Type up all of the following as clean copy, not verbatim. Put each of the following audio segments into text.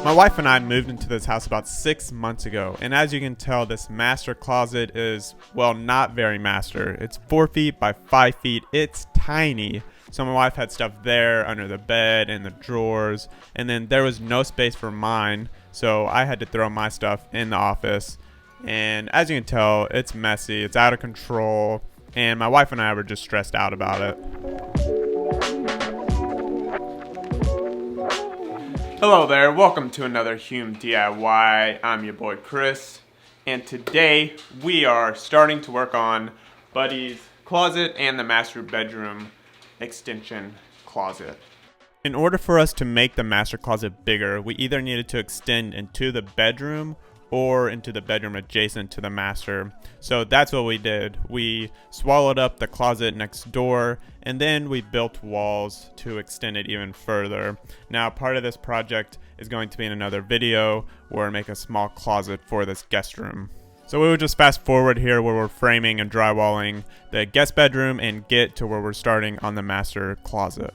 My wife and I moved into this house about 6 months ago, and as you can tell, this master closet is, well, not very master. It's 4 feet by 5 feet. It's tiny. So my wife had stuff there under the bed and the drawers, and then there was no space for mine, so I had to throw my stuff in the office. And as you can tell, it's messy, it's out of control, and my wife and I were just stressed out about it. Hello there, welcome to another Hume DIY. I'm your boy Chris, and today we are starting to work on Buddy's closet and the master bedroom extension closet. In order for us to make the master closet bigger, we either needed to extend into the bedroom or into the bedroom adjacent to the master. So that's what we did. We swallowed up the closet next door, and then we built walls to extend it even further. Now, part of this project is going to be in another video where I make a small closet for this guest room. So we would just fast forward here where we're framing and drywalling the guest bedroom and get to where we're starting on the master closet.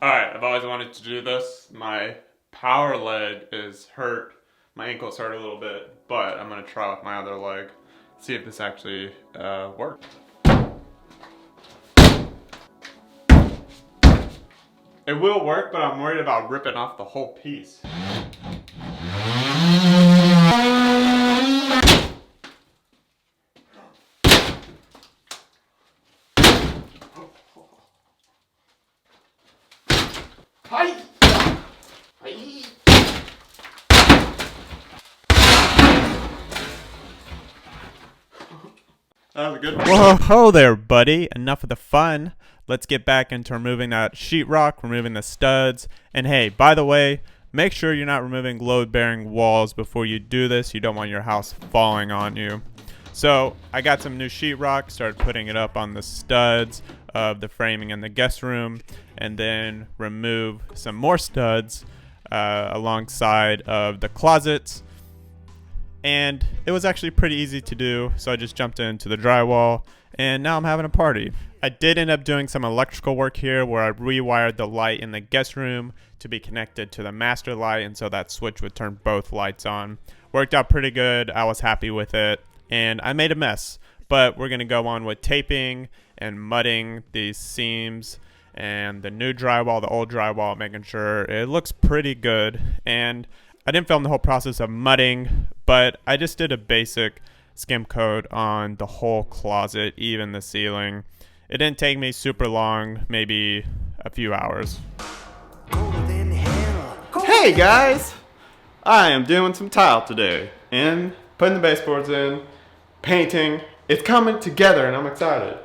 Alright, I've always wanted to do this. My power leg is hurt. My ankle's hurt a little bit, but I'm going to try with my other leg. See if this actually works. It will work, but I'm worried about ripping off the whole piece. Hi! Hi! That was a good one. Whoa there, buddy. Enough of the fun. Let's get back into removing that sheetrock, removing the studs. And hey, by the way, make sure you're not removing load-bearing walls before you do this. You don't want your house falling on you. So I got some new sheetrock, started putting it up on the studs of the framing in the guest room, and then remove some more studs alongside of the closets. And it was actually pretty easy to do, so I just jumped into the drywall, and now I'm having a party. I did end up doing some electrical work here where I rewired the light in the guest room to be connected to the master light, and so that switch would turn both lights on. Worked out pretty good. I was happy with it, and I made a mess, but we're going to go on with taping and mudding these seams and the new drywall, the old drywall, making sure it looks pretty good. And I didn't film the whole process of mudding, but I just did a basic skim coat on the whole closet, even the ceiling. It didn't take me super long, maybe a few hours. Hey guys! I am doing some tile today and putting the baseboards in, painting. It's coming together and I'm excited.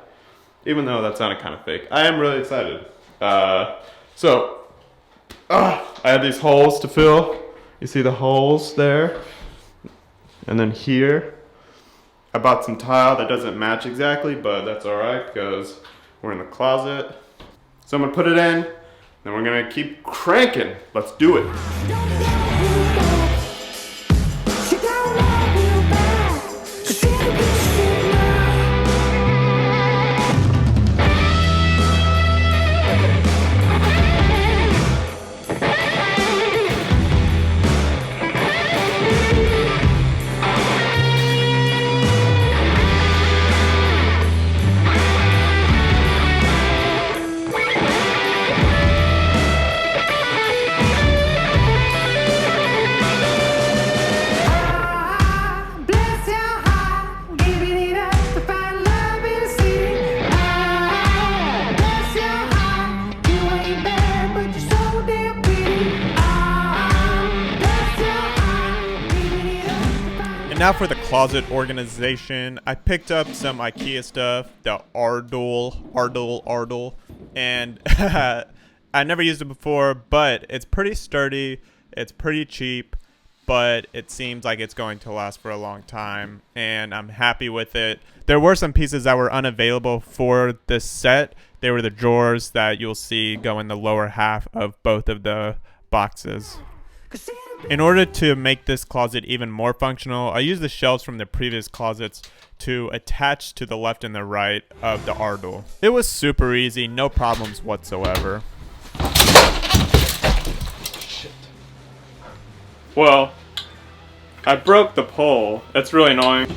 Even though that sounded kind of fake. I am really excited. I have these holes to fill. You see the holes there? And then here, I bought some tile that doesn't match exactly, but that's alright because we're in the closet. So I'm gonna put it in, then we're gonna keep cranking. Let's do it. Now for the closet organization, I picked up some IKEA stuff, the Ardell, and I never used it before, but it's pretty sturdy, it's pretty cheap, but it seems like it's going to last for a long time, and I'm happy with it. There were some pieces that were unavailable for this set They were the drawers that you'll see go in the lower half of both of the boxes. In order to make this closet even more functional, I used the shelves from the previous closets to attach to the left and the right of the Ardell. It was super easy, no problems whatsoever. Shit. Well, I broke the pole. That's really annoying.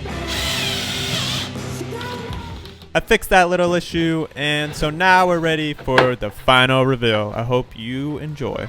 I fixed that little issue, and so now we're ready for the final reveal. I hope you enjoy.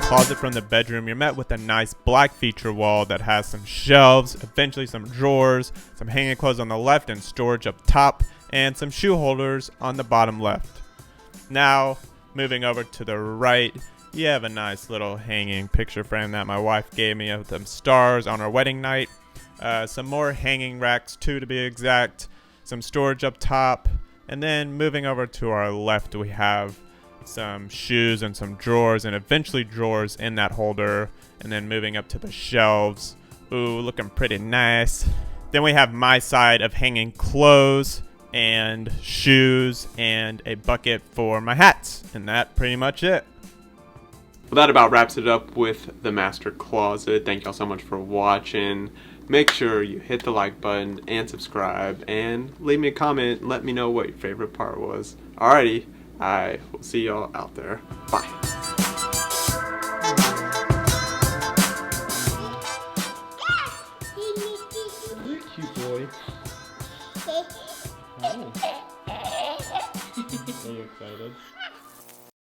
Closet from the bedroom, you're met with a nice black feature wall that has some shelves, eventually some drawers, some hanging clothes on the left and storage up top, and some shoe holders on the bottom left. Now, moving over to the right, you have a nice little hanging picture frame that my wife gave me of them stars on our wedding night. Some more hanging racks too, to be exact, some storage up top, and then moving over to our left, we have some shoes and some drawers, and eventually drawers in that holder, and then moving up to the shelves. Ooh, looking pretty nice. Then we have my side of hanging clothes and shoes and a bucket for my hats, and that pretty much it. Well, that about wraps it up with the master closet. Thank y'all so much for watching. Make sure you hit the like button and subscribe, and leave me a comment and let me know what your favorite part was. Alrighty, I will see y'all out there. Bye. You're a cute boy. Oh. Are you excited?